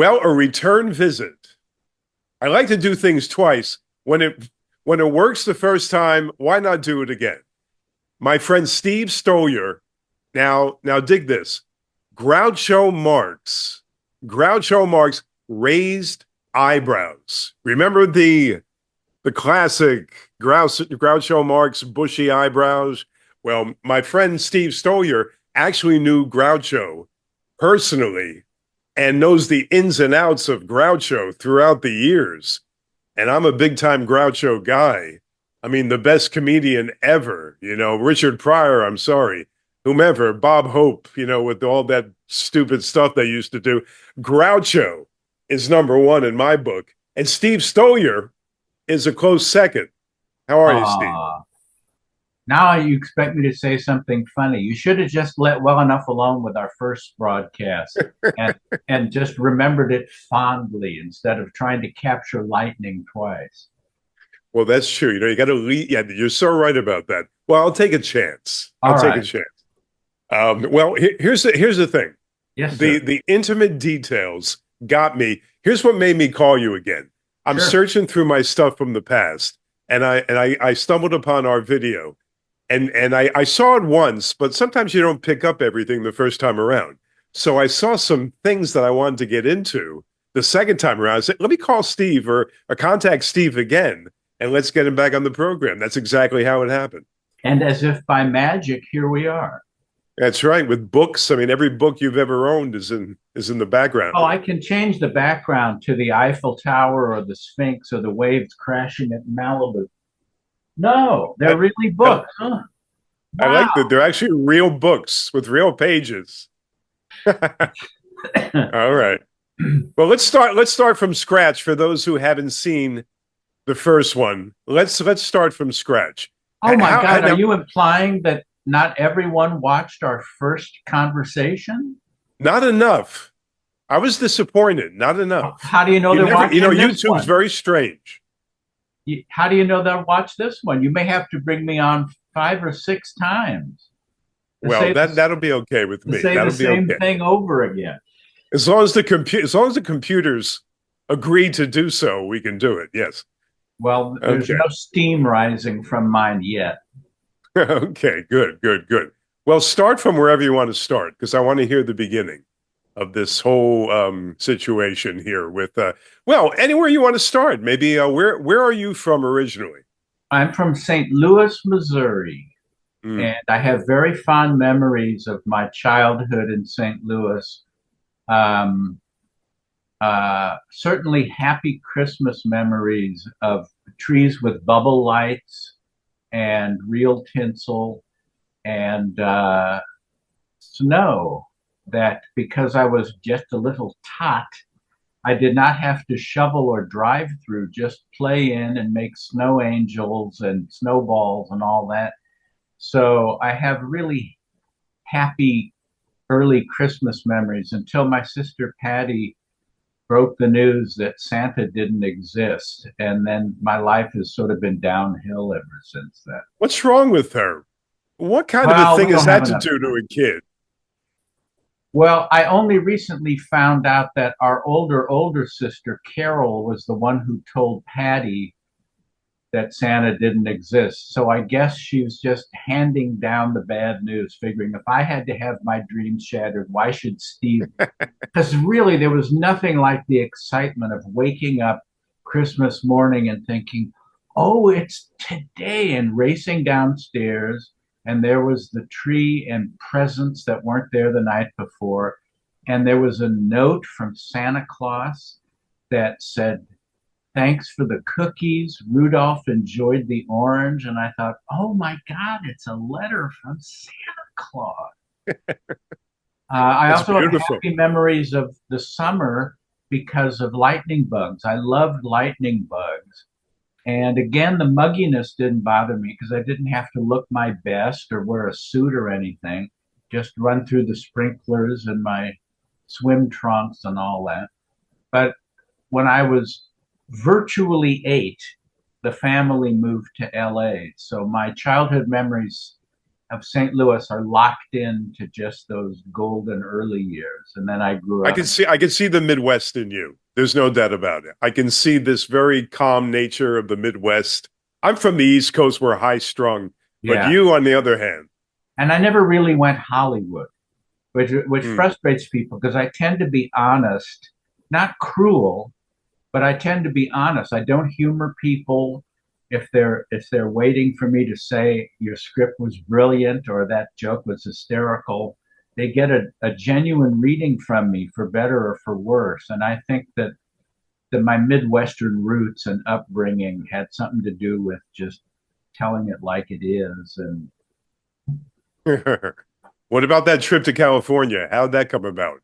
Well, a return visit. I like to do things twice. When it works the first time, why not do it again? My friend Steve Stoliar. Now dig this. Groucho Marx. Groucho Marx raised eyebrows. Remember the classic Groucho Marx bushy eyebrows? Well, my friend Steve Stoliar actually knew Groucho personally and knows the ins and outs of Groucho throughout the years. And I'm a big time Groucho guy. I mean, the best comedian ever, Richard Pryor, I'm sorry, whomever, Bob Hope, with all that stupid stuff they used to do. Groucho is number one in my book. And Steve Stoliar is a close second. How are you, Steve? Ah, now you expect me to say something funny. You should have just let well enough alone with our first broadcast and and just remembered it fondly instead of trying to capture lightning twice. Well, that's true. You got to lead. Yeah, you're so right about that. Well, I'll take a chance. I'll All take a right. chance. Well, here's the thing. Yes, The sir. the intimate details got me. Here's what made me call you again. I'm Sure. searching through my stuff from the past, and I stumbled upon our video, and I saw it once, but sometimes you don't pick up everything the first time around. So I saw some things that I wanted to get into the second time around. I said, let me call Steve or contact Steve again, and let's get him back on the program. That's exactly how it happened. And as if by magic, here we are. That's right. With books, I mean, every book you've ever owned is in the background. Oh, I can change the background to the Eiffel Tower or the Sphinx or the waves crashing at Malibu. No, they're I, really I, books. Huh? I Wow. like that. They're actually real books with real pages. All right. Well, let's start from scratch for those who haven't seen the first one. Let's start from scratch. Oh my How God, are now, you implying that not everyone watched our first conversation? not enough. I was disappointed. Not enough. How do you know You they're never, watching this YouTube's one? very strange. How do you know they'll watch this one? You may have to bring me on 5 or 6 times to Well, say that that'll be okay with to me. say the That'll be same okay. thing over again. As long as the computers agree to do so, we can do it. Yes. Well, there's Okay. no steam rising from mine yet. Okay. Good. Good. Good. Well, start from wherever you want to start because I want to hear the beginning of this whole situation here. Well, anywhere you want to start. Maybe where are you from originally? I'm from St. Louis, Missouri, Mm. and I have very fond memories of my childhood in St. Louis. Um, Certainly happy Christmas memories of trees with bubble lights and real tinsel and snow that because I was just a little tot, I did not have to shovel or drive through, just play in and make snow angels and snowballs and all that. So I have really happy early Christmas memories until my sister Patty broke the news that Santa didn't exist. And then my life has sort of been downhill ever since then. What's wrong with her? What kind of a Well, we thing is don't have that to enough do time. to a kid? Well, I only recently found out that our older sister, Carol, was the one who told Patty that Santa didn't exist. So I guess she was just handing down the bad news, figuring if I had to have my dreams shattered, why should Steve? Because really, there was nothing like the excitement of waking up Christmas morning and thinking, oh, it's today, and racing downstairs. And there was the tree and presents that weren't there the night before. And there was a note from Santa Claus that said, thanks for the cookies. Rudolph enjoyed the orange. And I thought, oh my God, it's a letter from Santa Claus. I That's also have beautiful. happy memories of the summer because of lightning bugs. I loved lightning bugs. And again, the mugginess didn't bother me because I didn't have to look my best or wear a suit or anything. Just run through the sprinklers and my swim trunks and all that. But when I was virtually 8, the family moved to LA. So my childhood memories of St. Louis are locked into just those golden early years. And then I grew up. I can see the Midwest in you. There's no doubt about it. I can see this very calm nature of the Midwest. I'm from the East Coast, we're high strung, but Yeah. you, on the other hand, And I never really went Hollywood, which mm, frustrates people because I tend to be honest, not cruel, but I tend to be honest. I don't humor people if they're waiting for me to say your script was brilliant or that joke was hysterical. They get a genuine reading from me for better or for worse. And I think that my Midwestern roots and upbringing had something to do with just telling it like it is. And what about that trip to California? How'd that come about?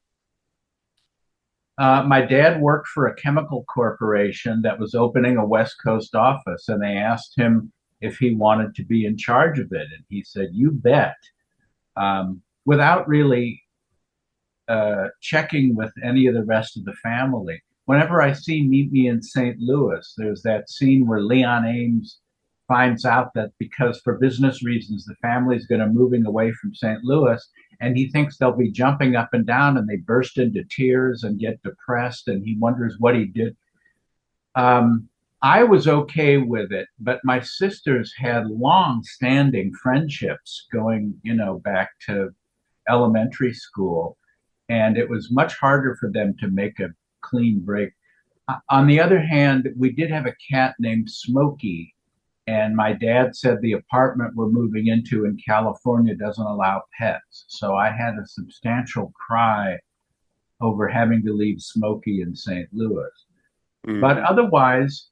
my dad worked for a chemical corporation that was opening a West Coast office, and they asked him if he wanted to be in charge of it. And he said, "You bet," without really checking with any of the rest of the family. Whenever I see Meet Me in St. Louis, there's that scene where Leon Ames finds out that because for business reasons the family's going to moving away from St. Louis, and he thinks they'll be jumping up and down, and they burst into tears and get depressed, and he wonders what he did. Um, I was okay with it, but my sisters had long-standing friendships going, back to elementary school, and it was much harder for them to make a clean break. On the other hand, we did have a cat named Smokey, and my dad said the apartment we're moving into in California doesn't allow pets. So I had a substantial cry over having to leave Smokey in St. Louis. But Mm-hmm. otherwise,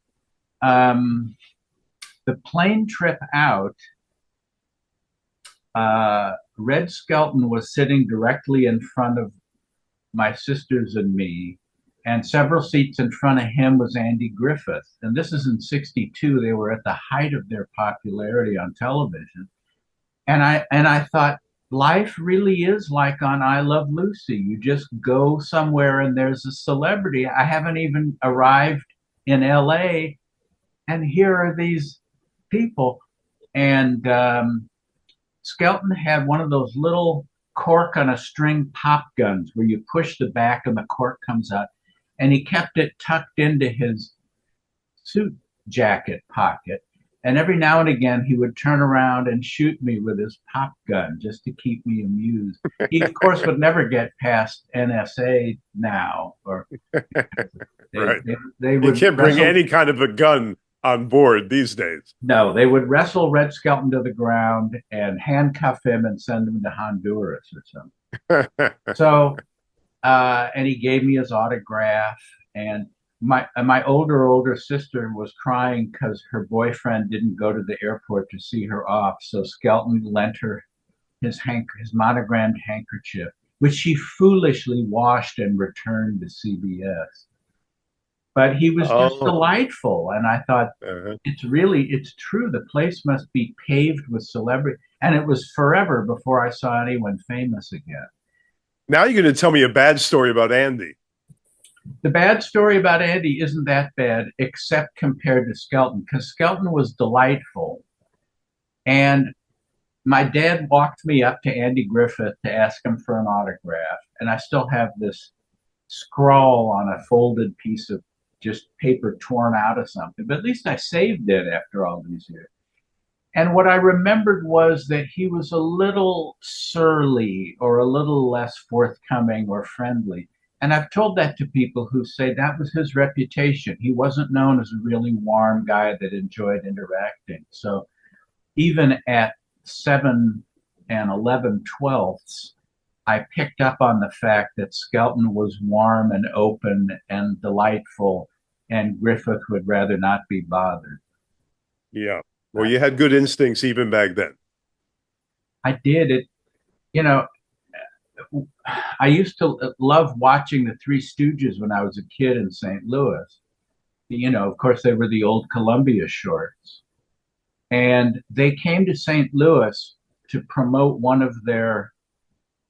um, the plane trip out, Red Skelton was sitting directly in front of my sisters and me, and several seats in front of him was Andy Griffith. And this is in '62. They were at the height of their popularity on television. And I thought, life really is like on I Love Lucy. You just go somewhere and there's a celebrity. I haven't even arrived in LA, and here are these people. And Skelton had one of those little cork on a string pop guns where you push the back and the cork comes out. And he kept it tucked into his suit jacket pocket. And every now and again, he would turn around and shoot me with his pop gun just to keep me amused. He, of course, would never get past NSA now, or they, Right. they, they You would can't bring wrestle. any kind of a gun on board these days. No, they would wrestle Red Skelton to the ground and handcuff him and send him to Honduras or something. So, and he gave me his autograph. And my older sister was crying because her boyfriend didn't go to the airport to see her off. So Skelton lent her his monogrammed handkerchief, which she foolishly washed and returned to CBS. But he was just Oh, delightful, and I thought, uh-huh. it's true. The place must be paved with celebrity. And it was forever before I saw anyone famous again. Now you're going to tell me a bad story about Andy. The bad story about Andy isn't that bad, except compared to Skelton, because Skelton was delightful. And my dad walked me up to Andy Griffith to ask him for an autograph. And I still have this scrawl on a folded piece of just paper torn out of something, but at least I saved it after all these years. And what I remembered was that he was a little surly or a little less forthcoming or friendly. And I've told that to people who say that was his reputation. He wasn't known as a really warm guy that enjoyed interacting. So even at 7 and 11/12, I picked up on the fact that Skelton was warm and open and delightful, and Griffith would rather not be bothered. Yeah. Well, you had good instincts even back then. I did it. You know, I used to love watching the Three Stooges when I was a kid in St. Louis. Of course, they were the old Columbia shorts. And they came to St. Louis to promote one of their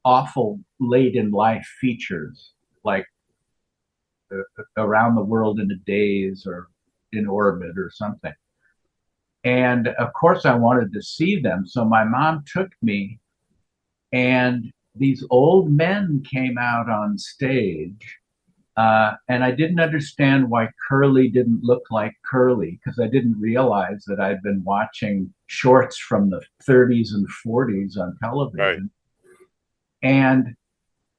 awful late in life features, like Around the World in a Daze or In Orbit or something. And of course, I wanted to see them. So my mom took me, and these old men came out on stage. And I didn't understand why Curly didn't look like Curly because I didn't realize that I'd been watching shorts from the 30s and 40s on Right. television. And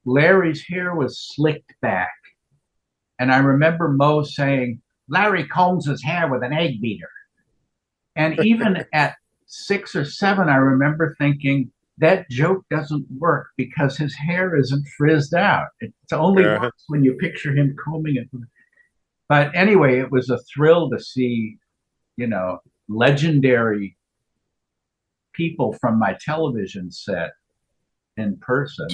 Larry's hair was slicked back. And I remember Mo saying, Larry combs his hair with an egg beater. And even at 6 or 7, I remember thinking, that joke doesn't work because his hair isn't frizzed out. It only Yeah. works when you picture him combing it. But anyway, it was a thrill to see, you know, legendary people from my television set in So person.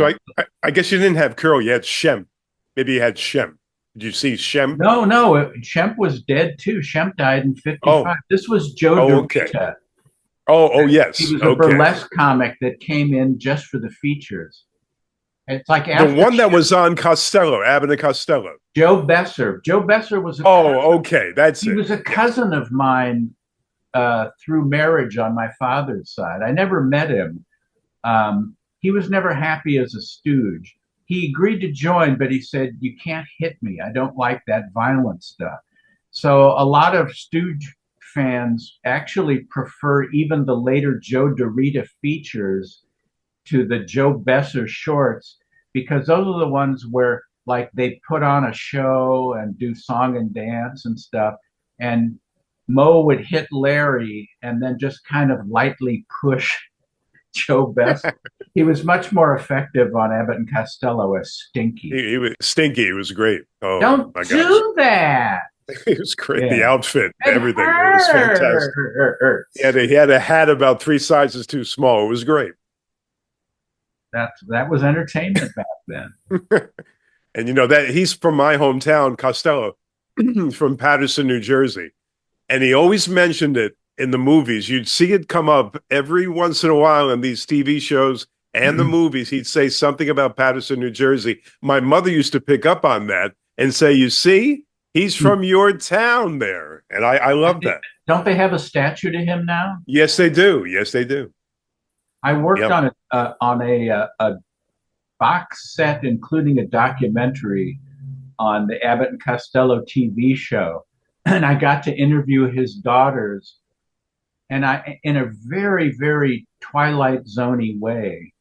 I guess you didn't have Curl. You had Shem. Maybe you had Shem. Did you see Shem? No, no, Shemp was dead too. Shemp died in Oh, 55. This was Joe oh, okay. DeRita. Oh, He yes. was a Okay. burlesque comic that came in just for the features. It's like The after one that was on Costello, Abbott and Costello. Joe Besser. Joe Besser was a Oh, okay. That's he it. was a Yes. cousin of mine through marriage on my father's side. I never met him. He was never happy as a stooge. He agreed to join, but he said, "You can't hit me. I don't like that violent stuff." So a lot of stooge fans actually prefer even the later Joe DeRita features to the Joe Besser shorts because those are the ones where like they put on a show and do song and dance and stuff. And Mo would hit Larry and then just kind of lightly push Joe Besser. He was much more effective on Abbott and Costello as Stinky. He was stinky. He was great. Oh Don't my gosh. do that. He was great. The Yeah. outfit, It everything. It was fantastic. hurts. He had a hat about 3 sizes too small. It was great. That was entertainment back then. And you know that he's from my hometown, Costello, from Paterson, New Jersey. And he always mentioned it in the movies. You'd see it come up every once in a while in these TV shows and the movies. He'd say something about Paterson, New Jersey. My mother used to pick up on that and say, "You see, he's from your town there." And I love that. Don't they have a statue to him now? Yes, they do. Yes, they do. I worked Yep. on a box set, including a documentary on the Abbott and Costello TV show, and I got to interview his daughters, and I, in a very Twilight Zoney way,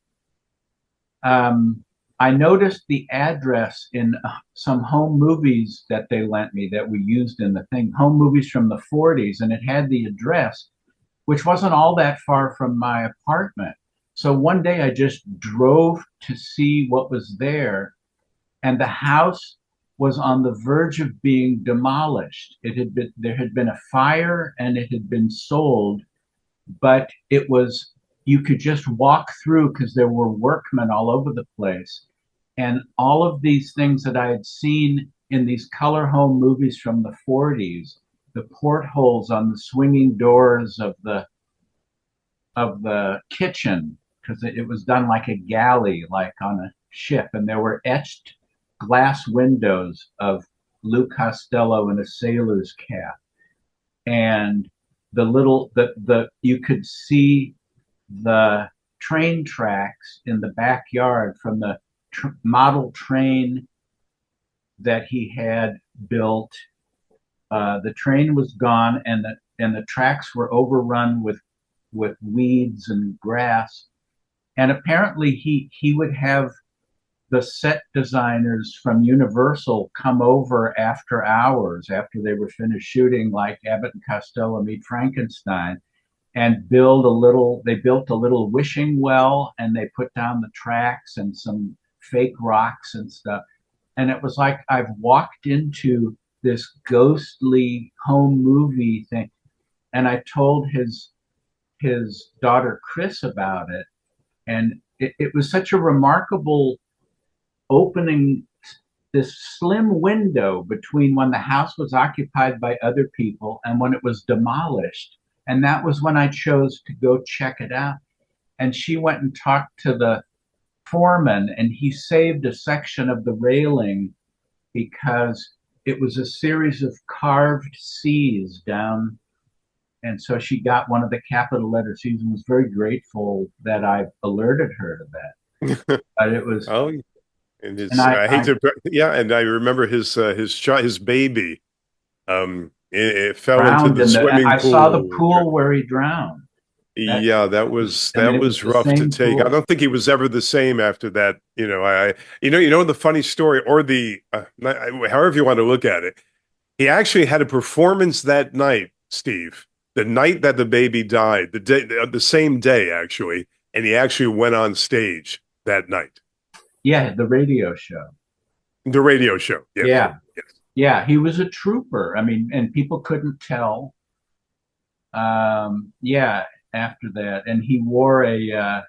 I noticed the address in some home movies that they lent me that we used in the thing, home movies from the 40s, and it had the address, which wasn't all that far from my apartment. So one day I just drove to see what was there, and the house was on the verge of being demolished. It had been there had been a fire and it had been sold, but it was you could just walk through because there were workmen all over the place. And all of these things that I had seen in these color home movies from the 40s, the portholes on the swinging doors of the kitchen, because it was done like a galley, like on a ship, and there were etched glass windows of Lou Costello in a sailor's cap, and the you could see the train tracks in the backyard from the model train that he had built. The train was gone, and the tracks were overrun with weeds and grass. And apparently, he would have the set designers from Universal come over after hours, after they were finished shooting, like Abbott and Costello Meet Frankenstein, and they built a little wishing well, and they put down the tracks and some fake rocks and stuff. And it was like I've walked into this ghostly home movie thing. And I told his daughter Chris about it, and it was such a remarkable opening, this slim window between when the house was occupied by other people and when it was demolished. And that was when I chose to go check it out. And she went and talked to the foreman, and he saved a section of the railing because it was a series of carved C's down And so she got one of the capital letter C's and was very grateful that I alerted her to that. But it was, Oh, and and his I hate I to, yeah, and I remember his baby. It fell into drowned the in the, and swimming I saw the pool. pool where he drowned. That, Yeah, I mean, that it was was the rough to same take. I pool. don't think he was ever the same after that. You know the funny story, or the however you want to look at it. He actually had a performance that night, Steve, the night that the baby died, the same day actually, and he actually went on stage that night, Yeah, the radio show. the radio show. Yes, Yeah, yes. yeah, he was a trooper. I mean, and people couldn't tell. Yeah, after that, and he wore a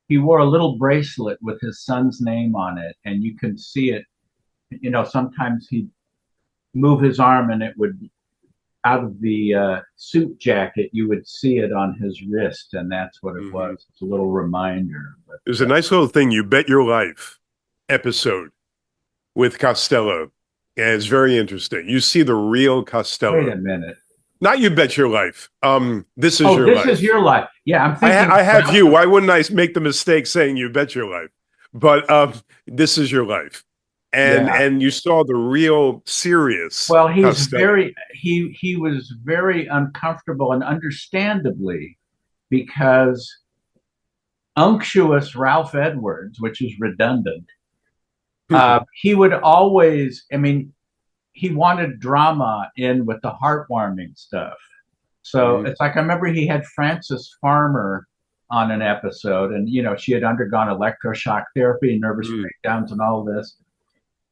little bracelet with his son's name on it, and you could see it. You know, sometimes he'd move his arm, and it would out of the suit jacket, you would see it on his wrist, and that's what it Hmm. was. It's a little reminder. But There's a nice little thing, You Bet Your Life episode with Costello. And it's very interesting. You see the real wait Costello. a minute. Not You Bet Your Life. This is Oh, your this is life. your life. Yeah, I'm thinking. I have you. Why wouldn't I make the mistake saying You Bet Your Life? But this is your life. Yeah. And you saw the real serious Well, he's Costello. very he was very uncomfortable, and understandably, because unctuous Ralph Edwards, which is redundant, he would always. I mean, he wanted drama in with the heartwarming stuff. So Mhm. it's like I remember he had Frances Farmer on an episode, and you know she had undergone electroshock therapy, nervous Mhm. breakdowns, and all this.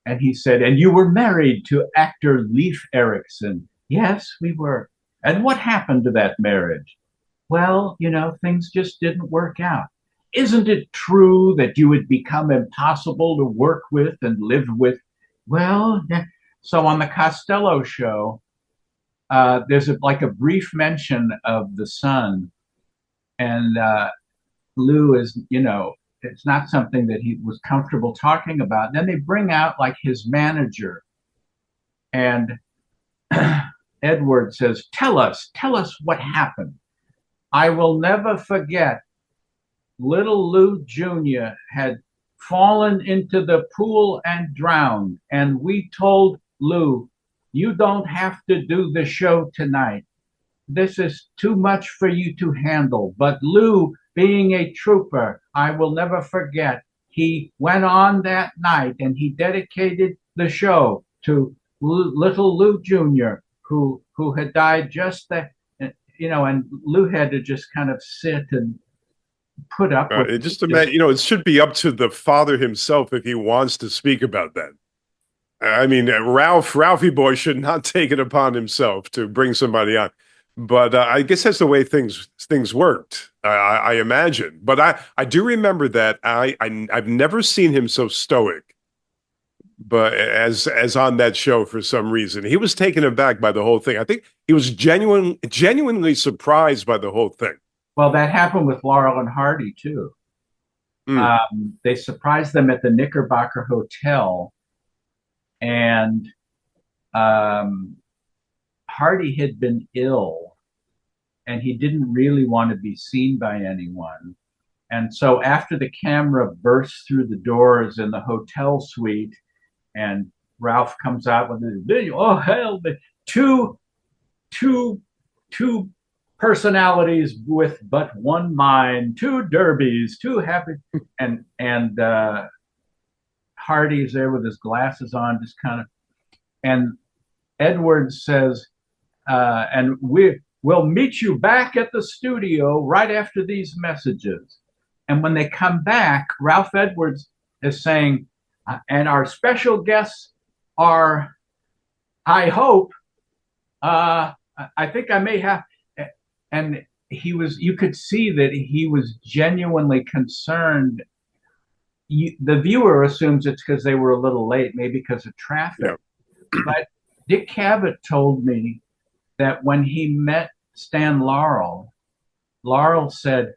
And he said, "And you were married to actor Leif Erikson." Yes, we were. And what happened to that marriage? Well, you know, things just didn't work out. Isn't it true that you would become impossible to work with and live with? Well, so on the Costello show, there's like a brief mention of the son, and Lou is, you know, it's not something that he was comfortable talking about. Then they bring out like his manager, and Edward says, tell us what happened. I will never forget. Little Lou Jr. had fallen into the pool and drowned, and we told Lou, you don't have to do the show tonight. This is too much for you to handle. But Lou, being a trooper, I will never forget. He went on that night and he dedicated the show to little Lou Jr., who had died just that, you know, and Lou had to just kind of sit and put up with It just this. imagine, it should be up to the father himself if he wants to speak about that. I mean, Ralphie boy should not take it upon himself to bring somebody on. But I guess that's the way things worked. I imagine. But I do remember that I've never seen him so stoic. But as on that show for some reason, he was taken aback by the whole thing. I think he was genuinely surprised by the whole thing. Well, that happened with Laurel and Hardy too. Mm, They surprised them at the Knickerbocker Hotel, and um, Hardy had been ill, and he didn't really want to be seen by anyone. And so after the camera bursts through the doors in the hotel suite, and Ralph comes out with his video, oh hell, the two two two personalities with but one mind, two derbies, two happy, and Hardy's there with his glasses on, just kind of, and Edwards says, and we'll meet you back at the studio right after these messages. And when they come back, Ralph Edwards is saying, and our special guests are, I hope, I think I may have, and you could see that he was genuinely concerned. The viewer assumes it's because they were a little late, maybe because of traffic. yeah. But Dick Cavett told me that when he met Stan Laurel, Laurel said,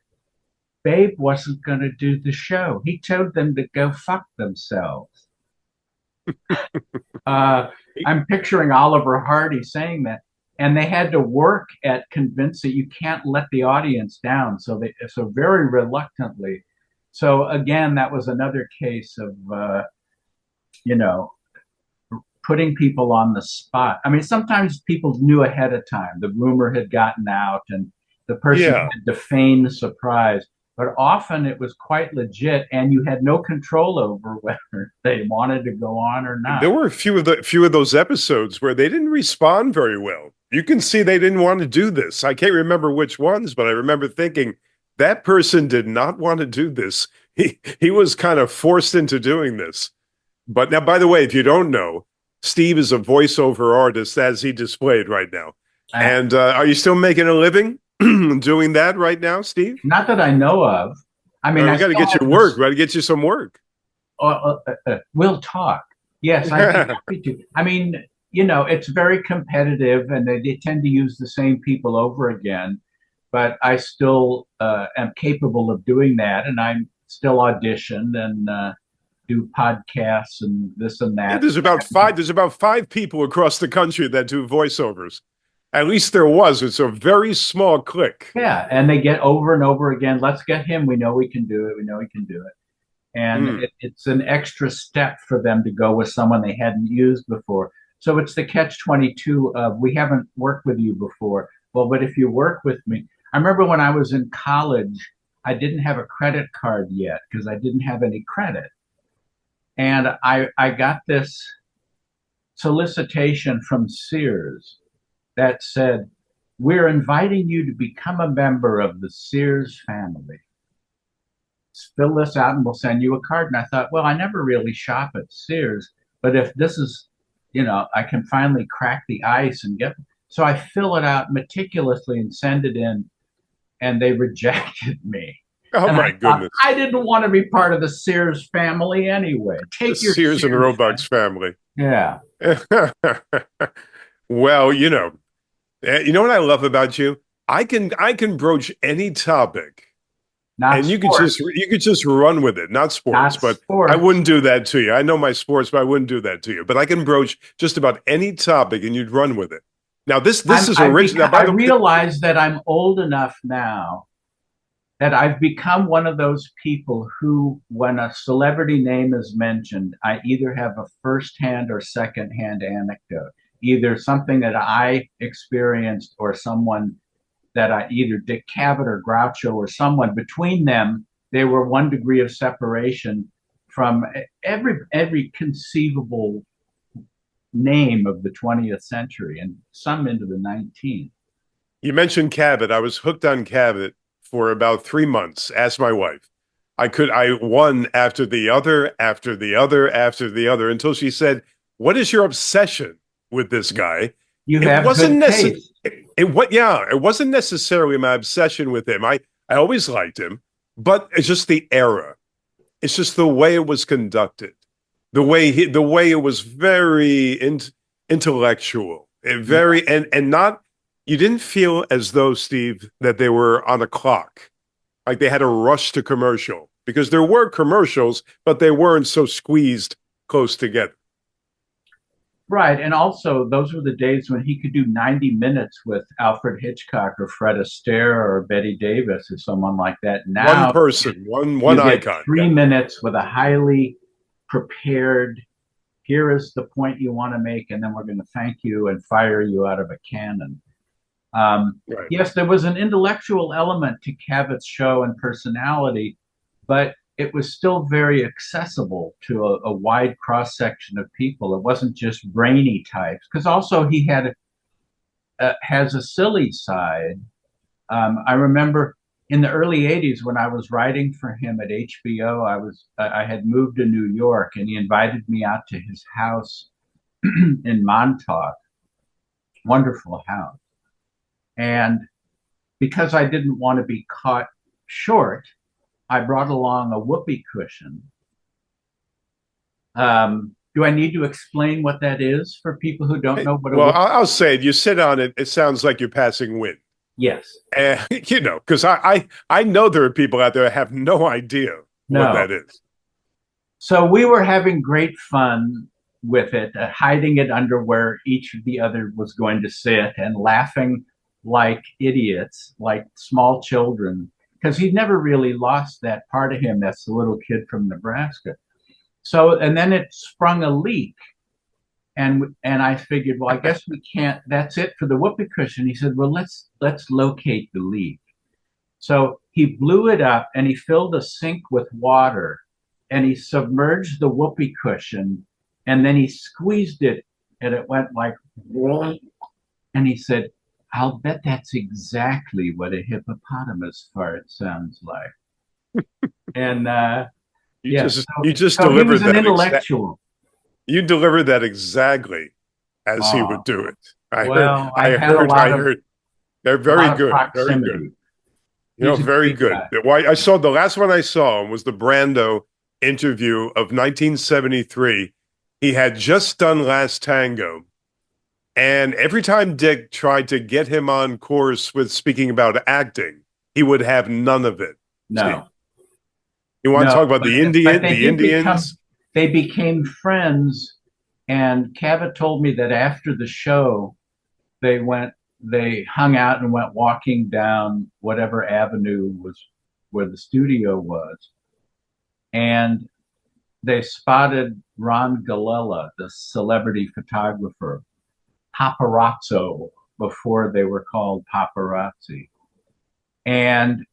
Babe wasn't going to do the show. He told them to go fuck themselves. Uh, I'm picturing Oliver Hardy saying that. and they had to work at convincing you can't let the audience down. So very reluctantly. So again, that was another case of you know putting people on the spot. I mean, sometimes people knew ahead of time. The rumor had gotten out and the person Yeah. had to feign surprise. But often it was quite legit, and you had no control over whether they wanted to go on or not. There were a few of those episodes where they didn't respond very well. You can see they didn't want to do this. I can't remember which ones, but I remember thinking that person did not want to do this. He was kind of forced into doing this. But now, by the way, if you don't know, Steve is a voiceover artist as he displayed right now. Uh, And are you still making a living doing that right now, Steve? Not that I know of. I mean, Oh, I you got to still get have your work. this. Got to get you some work. We'll talk. Yes, I'd be happy to. I mean, it's very competitive, and they tend to use the same people over again. But I still am capable of doing that, and I'm still audition and do podcasts and this and Yeah, that. there's about five. There's about five people across the country that do voiceovers. At least there was. It's a very small clique. Yeah, and they get over and over again. Let's get him. We know we can do it. We know we can do it. And Mm. it's an extra step for them to go with someone they hadn't used before. So it's the catch 22 of we haven't worked with you before. Well, but if you work with me, I remember when I was in college, I didn't have a credit card yet because I didn't have any credit. And I got this solicitation from Sears that said, we're inviting you to become a member of the Sears family. Fill this out and we'll send you a card. And I thought, well, I never really shop at Sears, but if this is, I can finally crack the ice and get. So I fill it out meticulously and send it in, and they rejected me. Oh And my I thought, goodness. I didn't want to be part of the Sears family anyway. The Take your Sears and Sears. Roebuck's family. Yeah. Well, you know what I love about you? I can broach any topic Not and sports. you could just run with it. Not sports, Not but I sports. wouldn't do that to you. I know my sports, but I wouldn't do that to you. But I can broach just about any topic and you'd run with it. Now this is original. Now, I by the way, realize that I'm old enough now that I've become one of those people who, when a celebrity name is mentioned, I either have a first-hand or second-hand anecdote, either something that I experienced or someone that I either Dick Cavett or Groucho or someone between them, they were one degree of separation from every conceivable name of the 20th century and some into the 19th. you mentioned Cabot. I was hooked on Cabot for about 3 months. Ask my wife. I one after the other, after the other, after the other, until she said, "What is your obsession with this guy?" You It have wasn't good necessary. taste. It wasn't necessarily my obsession with him. I always liked him, but it's just the era. It's just the way it was conducted, the way it was very intellectual, and very and not. You didn't feel as though, Steve, that they were on a clock, like they had a rush to commercial, because there were commercials, but they weren't so squeezed close together. Right. And also, those were the days when he could do 90 minutes with Alfred Hitchcock or Fred Astaire or Betty Davis or someone like that. One Now person, one you get icon. Yeah. 3 minutes with a highly prepared, here is the point you want to make, and then we're going to thank you and fire you out of a cannon. Right. Yes, there was an intellectual element to Cavitt's show and personality, but it was still very accessible to a wide cross section of people. It wasn't just brainy types, because also he has a silly side. I remember in the early '80s when I was writing for him at HBO, I had moved to New York, and he invited me out to his house in Montauk. Wonderful house. And because I didn't want to be caught short, I brought along a whoopee cushion. Do I need to explain what that is for people who don't know what a Well, whoopee? I'll say it. You sit on it, it sounds like you're passing wind. Yes. Because I know there are people out there that have no idea what No. that is. So we were having great fun with it, hiding it under where each of the other was going to sit and laughing like idiots, like small children, because he never really lost that part of him. That's the little kid from Nebraska. So, and then it sprung a leak. And I figured, well, I guess we can't. That's it for the whoopee cushion. He said, well, let's locate the leak. So he blew it up and he filled a sink with water and he submerged the whoopee cushion and then he squeezed it and it went like, and he said, I'll bet that's exactly what a hippopotamus fart sounds like. And yes, You just so he was delivered an that intellectual. you delivered that exactly as he would Oh, do it. well, I had I heard. They're a very lot of good, very good. proximity. You know, He's a very great good. guy. Why I saw the last one I saw was the Brando interview of 1973. He had just done Last Tango, and every time Dick tried to get him on course with speaking about acting, he would have none of it. Steve, No, you want to no, talk about but they The did become Indians? they became friends. And Cavett told me that after the show, they hung out and went walking down whatever avenue was where the studio was, and they spotted Ron Galella, the celebrity photographer, paparazzo before they were called paparazzi, and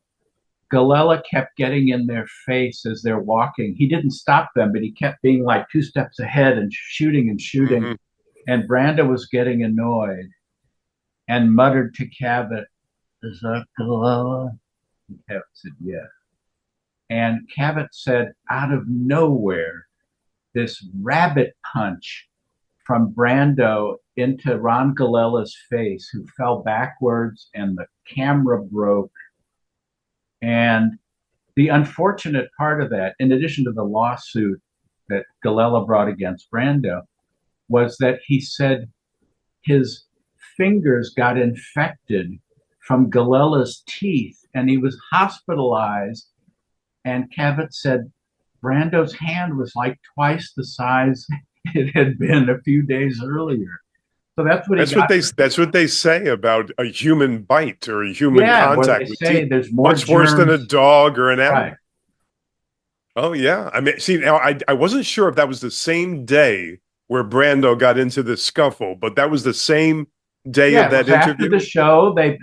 Galella kept getting in their face as they're walking. He didn't stop them, but he kept being like 2 steps ahead and shooting and shooting. Mm-hmm. And Brando was getting annoyed and muttered to Cavett, "Is that Galella?" And Cavett said, "Yeah." And Cavett said, out of nowhere, this rabbit punch from Brando into Ron Galella's face, who fell backwards, and the camera broke. And the unfortunate part of that, in addition to the lawsuit that Galella brought against Brando, was that he said his fingers got infected from Galella's teeth and he was hospitalized. And Cavett said Brando's hand was like twice the size it had been a few days earlier. So that's what he got. That's what they say about a human bite or a human Yeah, where they contact with say teeth. there's more Much worse than a germs. dog or an animal. Right. Oh yeah. I mean, see, now I wasn't sure if that was the same day where Brando got into the scuffle, but that was the same day Yeah, of it that was after interview. the show. They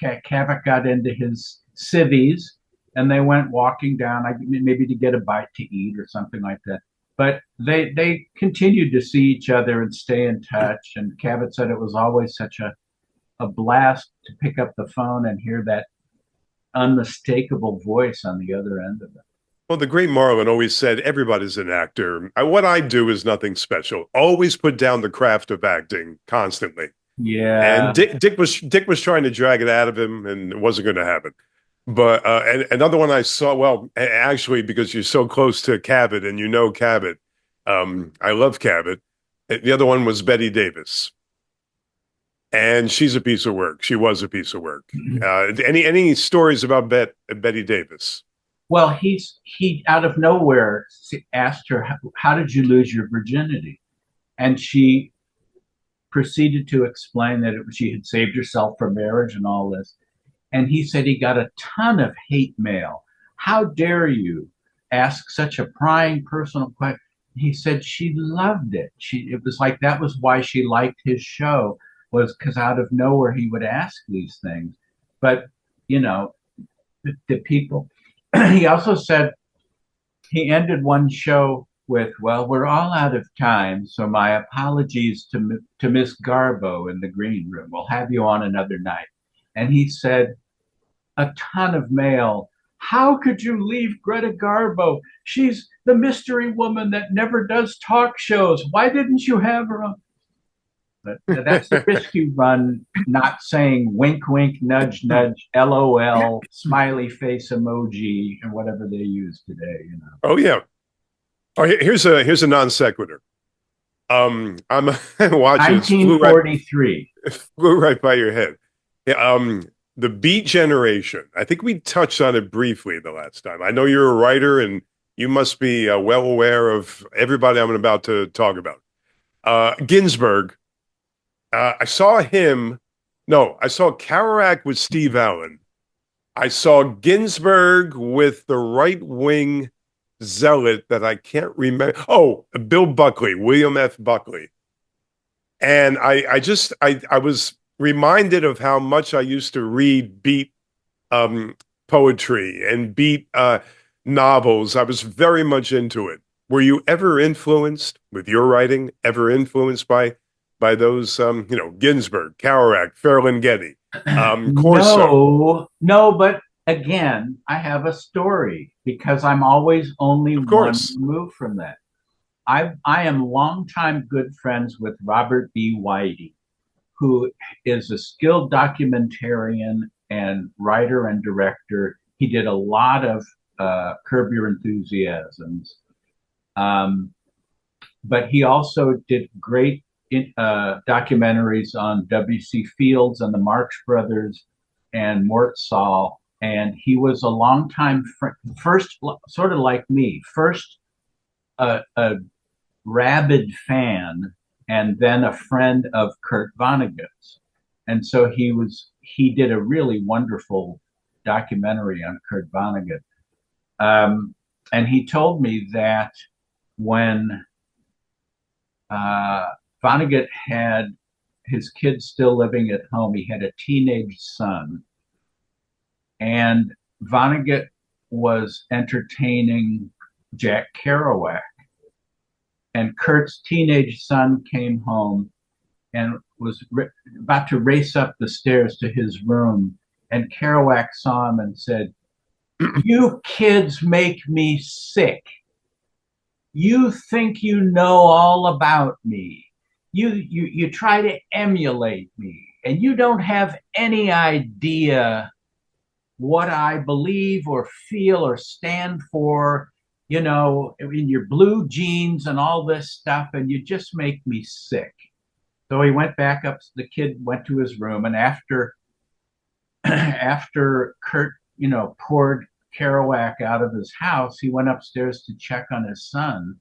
Cavett got into his civvies, and they went walking down, maybe to get a bite to eat or something like that. But they continued to see each other and stay in touch. And Cavett said it was always such a blast to pick up the phone and hear that unmistakable voice on the other end of it. Well, the great Marlon always said, everybody's an actor. What I do is nothing special. Always put down the craft of acting constantly. And Yeah. Dick was trying to drag it out of him, and it wasn't going to happen. But and another one I saw, well, actually, because you're so close to Cabot and you know Cabot, I love Cabot. The other one was Betty Davis, and she's a piece of work. She was a piece of work. Any stories about Betty Davis? Well, he out of nowhere asked her, "How did you lose your virginity?" And she proceeded to explain that she had saved herself for marriage and all this. And he said he got a ton of hate mail. How dare you ask such a prying personal question? He said she loved it. It was like that was why she liked his show, was because out of nowhere he would ask these things. But you know, the people. He also said he ended one show with, "Well, we're all out of time, so my apologies to Miss Garbo in the green room. We'll have you on another night." And he said, a ton of mail. "How could you leave Greta Garbo? She's the mystery woman that never does talk shows. Why didn't you have her on?" But that's the risk you run, not saying wink, wink, nudge, nudge, LOL, smiley face emoji, and whatever they use today. Oh yeah. Oh, here's a non sequitur. I'm watching. It 1943. flew right by your head. Yeah, the Beat Generation. I think we touched on it briefly the last time. I know you're a writer, and You must be well aware of everybody I'm about to talk about. Ginsberg. I saw him. No, I saw Kerouac with Steve Allen. I saw Ginsberg with the right wing zealot that I can't remember. Oh, Bill Buckley, William F. Buckley. And I was reminded of how much I used to read beat um, poetry and beat novels. I was very much into it. Were you ever influenced with your writing? Ever influenced by those Ginsberg, Kerouac, Ferlinghetti, Corso? No, no, but again, I have a story because I'm always only Of one course. remove from that. I am longtime good friends with Robert B. Whitey, who is a skilled documentarian and writer and director. He did a lot of Curb Your Enthusiasms, um, but he also did great documentaries on W.C. Fields and the Marx Brothers and Mort Saul. And he was a longtime first, sort of like me, first a rabid fan and then a friend of Kurt Vonnegut's. And so he did a really wonderful documentary on Kurt Vonnegut. And he told me that when Vonnegut had his kids still living at home, he had a teenage son, and Vonnegut was entertaining Jack Kerouac. And Kurt's teenage son came home and was about to race up the stairs to his room. And Kerouac saw him and said, "You kids make me sick. You think you know all about me. You try to emulate me, and you don't have any idea what I believe or feel or stand for, in your blue jeans and all this stuff, and you just make me sick." So he went back up. The kid went to his room, and after after Kurt, poured Kerouac out of his house, he went upstairs to check on his son,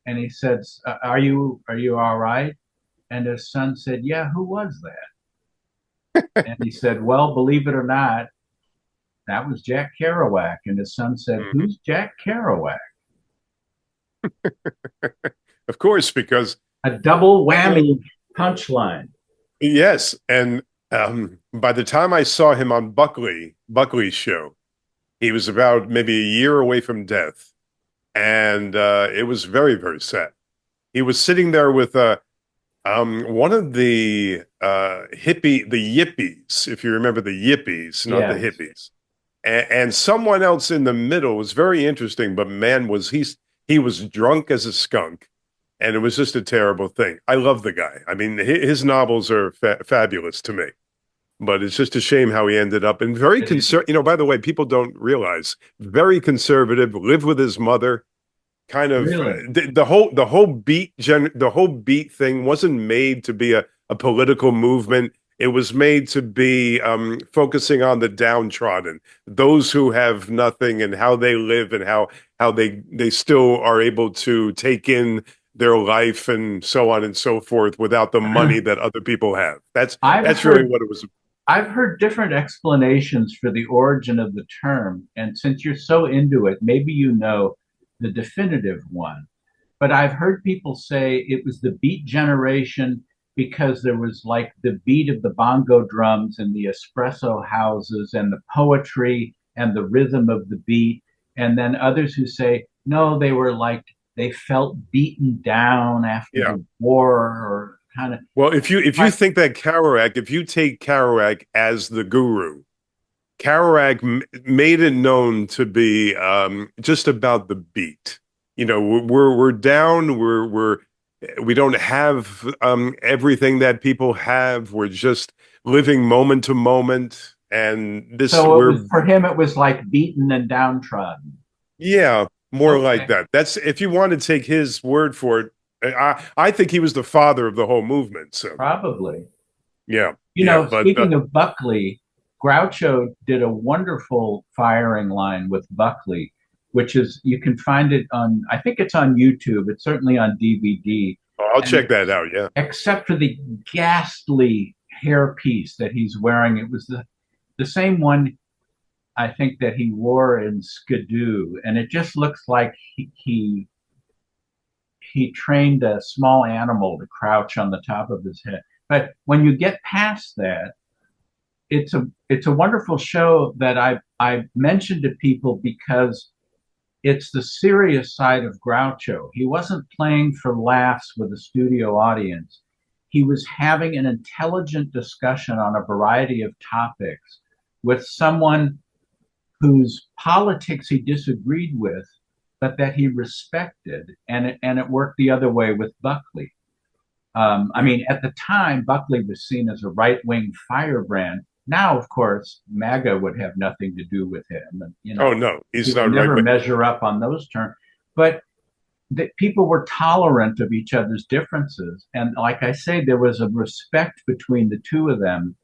and he said, "Are you all right?" And his son said, "Yeah, who was that?" And he said, "Well, believe it or not, that was Jack Kerouac." And his son said, Mhm. "Who's Jack Kerouac?" Of course, because A double whammy punchline. yes, and by the time I saw him on Buckley's show, he was about maybe a year away from death, and it was very, very sad. He was sitting there with one of the the yippies, if you remember the yippies, not the Yes. hippies, and someone else in the middle was very interesting. But man, he was drunk as a skunk, and it was just a terrible thing. I love the guy. I mean, his novels are fabulous to me. But it's just a shame how he ended up and very It is. conservative. By the way, people don't realize very conservative, lived with his mother, kind of Really? the whole beat thing wasn't made to be a political movement. It was made to be focusing on the downtrodden, those who have nothing, and how they live, and how they still are able to take in their life and so on and so forth without the money that other people have. I've That's really heard what it was. I've heard different explanations for the origin of the term, and since you're so into it, maybe you know the definitive one. But I've heard people say it was the beat generation because there was like the beat of the bongo drums and the espresso houses and the poetry and the rhythm of the beat. And then others who say, no, they were like, they felt beaten down after Yeah. the war or kind of Well, if you like, think that Kerouac, if you take Kerouac as the guru, Kerouac made it known to be just about the beat. We're down. We don't have everything that people have. We're just living moment to moment, and this so it we're was for him, it was like beaten and downtrodden. yeah, more like Okay, that. That's if you want to take his word for it. I think he was the father of the whole movement. So probably. yeah, yeah, but Speaking of Buckley, Groucho did a wonderful firing line with Buckley. which is, you can find it on, I think it's on YouTube. It's certainly on DVD. Oh, I'll And check that out. Yeah. except for the ghastly hairpiece that he's wearing, it was the same one I think that he wore in Skidoo, and it just looks like he trained a small animal to crouch on the top of his head. But when you get past that, it's a wonderful show that I mentioned to people because it's the serious side of Groucho. He wasn't playing for laughs with a studio audience. He was having an intelligent discussion on a variety of topics with someone whose politics he disagreed with, but that he respected, and it worked the other way with Buckley. I mean, at the time, Buckley was seen as a right wing firebrand. Now, of course, MAGA would have nothing to do with him, and Oh no, he he's would not right. never measure up on those terms. But that people were tolerant of each other's differences, and like I say, there was a respect between the two of them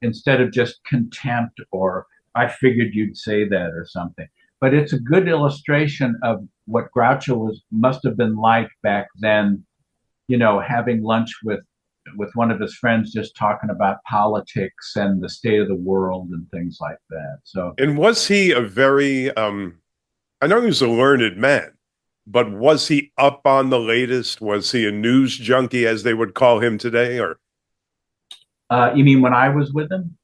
instead of just contempt or I figured you'd say that or something. But it's a good illustration of what Groucho was must have been like back then, having lunch with one of his friends just talking about politics and the state of the world and things like that. So And was he a very I know he was a learned man, but was he up on the latest? Was he a news junkie, as they would call him today? Or you mean when I was with him?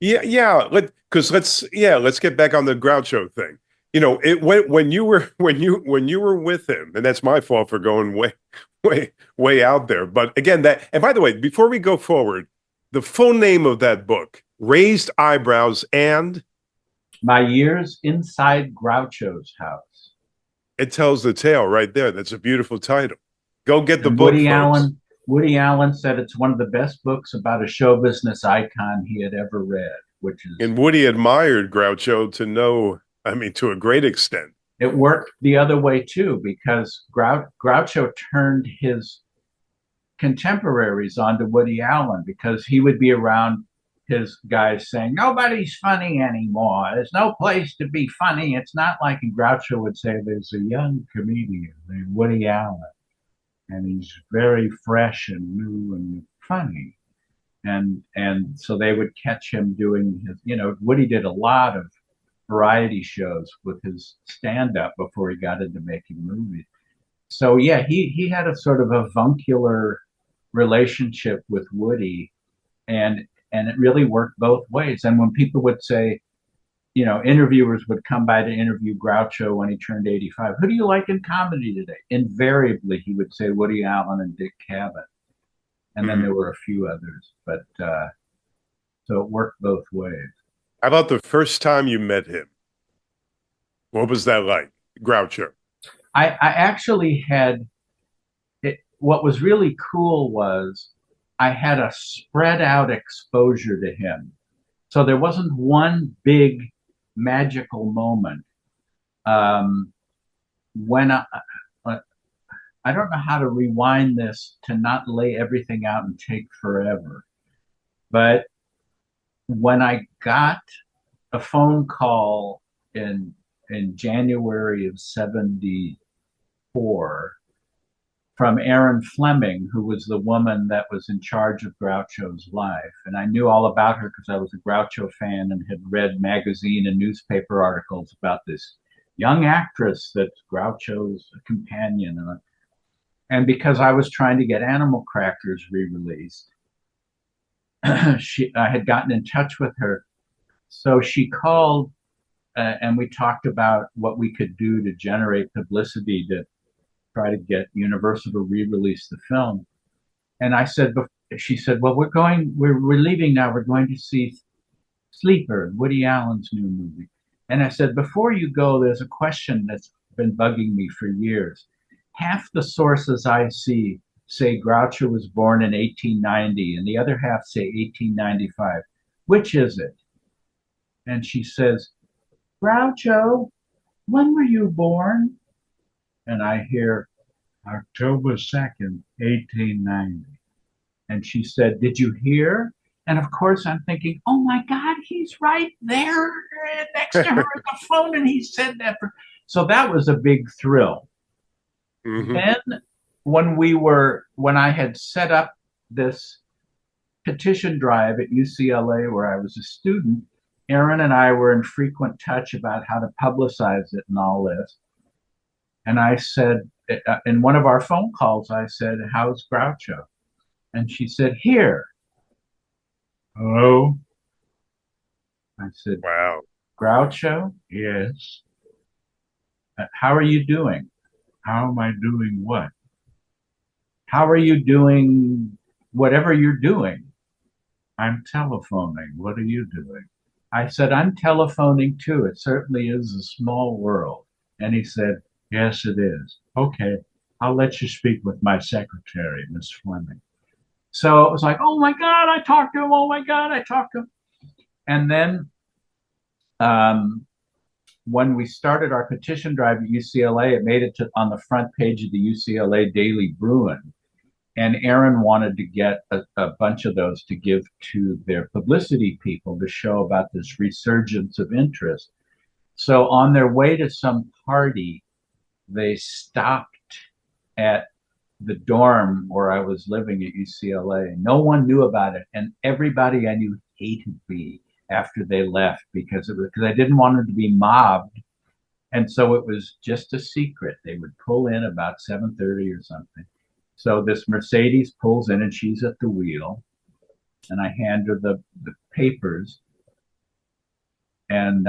yeah, yeah. Let's get back on the Groucho thing. It when you were when you were with him, and that's my fault for going way out there. But again, and by the way, before we go forward, the full name of that book, Raised Eyebrows, and My Years Inside Groucho's House. it tells the tale right there. That's a beautiful title. Go get the And book, folks. Woody Allen said it's one of the best books about a show business icon he had ever read, which is And Woody admired Groucho I mean, to a great extent. it worked the other way too, because Groucho turned his contemporaries onto Woody Allen because he would be around his guys saying, nobody's funny anymore. There's no place to be funny. It's not like Groucho would say, there's a young comedian named Woody Allen, and he's very fresh and new and funny. And so they would catch him doing his, Woody did a lot of variety shows with his stand up before he got into making movies. So yeah, he had a sort of avuncular relationship with Woody, and it really worked both ways. And when people would say, interviewers would come by to interview Groucho when he turned 85. Who do you like in comedy today? Invariably, he would say Woody Allen and Dick Cavett. And then there were a few others, but so it worked both ways. How about the first time you met him? What was that like, Groucho? I actually had it. What was really cool was I had a spread out exposure to him. So there wasn't one big magical moment. Um, when I don't know how to rewind this to not lay everything out and take forever, but when I got a phone call in January of '74 from Erin Fleming, who was the woman that was in charge of Groucho's life. And I knew all about her because I was a Groucho fan and had read magazine and newspaper articles about this young actress that's Groucho's companion. And because I was trying to get Animal Crackers re-released, I had gotten in touch with her. So she called and we talked about what we could do to generate publicity to try to get Universal to re-release the film. And she said, well, we're leaving now. We're going to see Sleeper, Woody Allen's new movie. And I said, before you go, there's a question that's been bugging me for years. Half the sources I see say Groucho was born in 1890, and the other half say 1895. Which is it? And she says, Groucho, when were you born? And I hear October 2nd, 1890. And she said, did you hear? And of course, I'm thinking, oh my God, he's right there next to her at the phone. And he said that. So that was a big thrill. Hmm. Then when I had set up this petition drive at UCLA where I was a student, Aaron and I were in frequent touch about how to publicize it and all this. And I said, in one of our phone calls, I said, "How's Groucho?" And she said, "Here." Hello? I said, Wow. "Groucho?" Yes. How are you doing? How am I doing what? How are you doing whatever you're doing? I'm telephoning. What are you doing? I said, "I'm telephoning too. It certainly is a small world." And he said, "Yes, it is." "Okay, I'll let you speak with my secretary, Miss Fleming." So it was like, oh my God, I talked to him. Oh my God, I talked to him. And then um, when we started our petition drive at UCLA, it made it on the front page of the UCLA Daily Bruin. And Aaron wanted to get a bunch of those to give to their publicity people to show about this resurgence of interest. So on their way to some party, they stopped at the dorm where I was living at UCLA. No one knew about it, and everybody I knew hated me after they left because I didn't want them to be mobbed, and so it was just a secret. They would pull in about 7:30 or something. So this Mercedes pulls in, and she's at the wheel, and I hand her the papers, and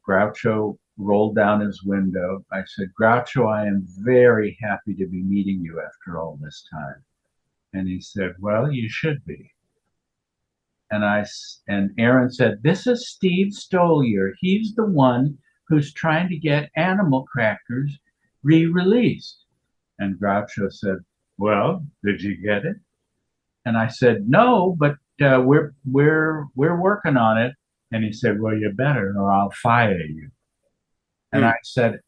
Groucho rolled down his window. I said, "Groucho, I am very happy to be meeting you after all this time." And he said, "Well, you should be." And Aaron said, "This is Steve Stoliar. He's the one who's trying to get Animal Crackers re-released." And Groucho said, "Well, did you get it?" And I said, "No, but we're working on it." And he said, "Well, you better, or I'll fire you." And I Hmm. said,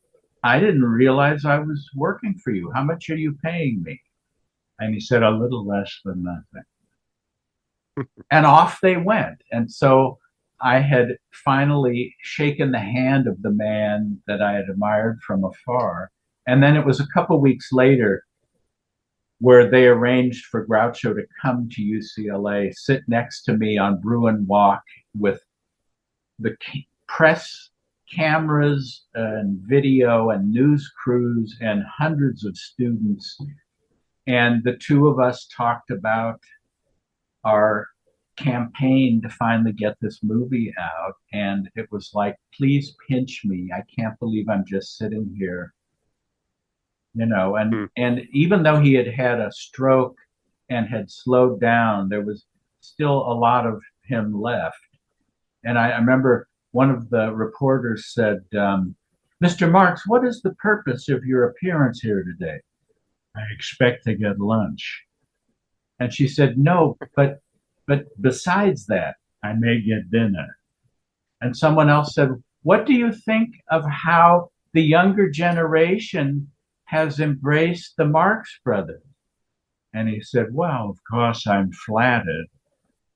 "I didn't realize I was working for you. How much are you paying me?" And he said, "A little less than nothing." And off they went. And so I had finally shaken the hand of the man that I had admired from afar. And then it was a couple weeks later where they arranged for Groucho to come to UCLA, sit next to me on Bruin Walk with the press cameras and video and news crews and hundreds of students. And the two of us talked about our campaign to finally get this movie out. And it was like, please pinch me. I can't believe I'm just sitting here, Hmm. and even though he had had a stroke and had slowed down, there was still a lot of him left. And I remember one of the reporters said, "Mr. Marx, what is the purpose of your appearance here today?" "I expect to get lunch." And she said, "No, but besides that, I may get dinner." And someone else said, "What do you think of how the younger generation has embraced the Marx Brothers?" And he said, "Well, of course, I'm flattered.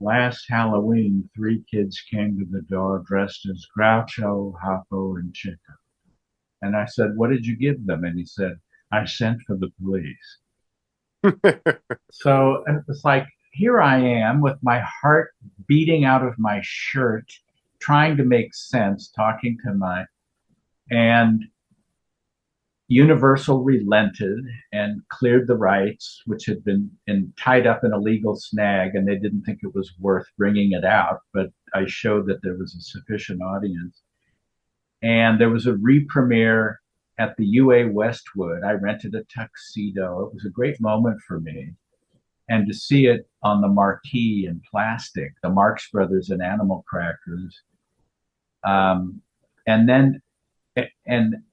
Last Halloween, 3 kids came to the door dressed as Groucho, Hoppo, and Chico." And I said, "What did you give them?" And he said, "I sent for the police." So it was like, here I am with my heart beating out of my shirt, trying to make sense, talking to and Universal relented and cleared the rights, which had been tied up in a legal snag, and they didn't think it was worth bringing it out. But I showed that there was a sufficient audience. And there was a re-premiere at the UA Westwood. I rented a tuxedo. It was a great moment for me. And to see it on the marquee in plastic, the Marx Brothers and Animal Crackers. And then, and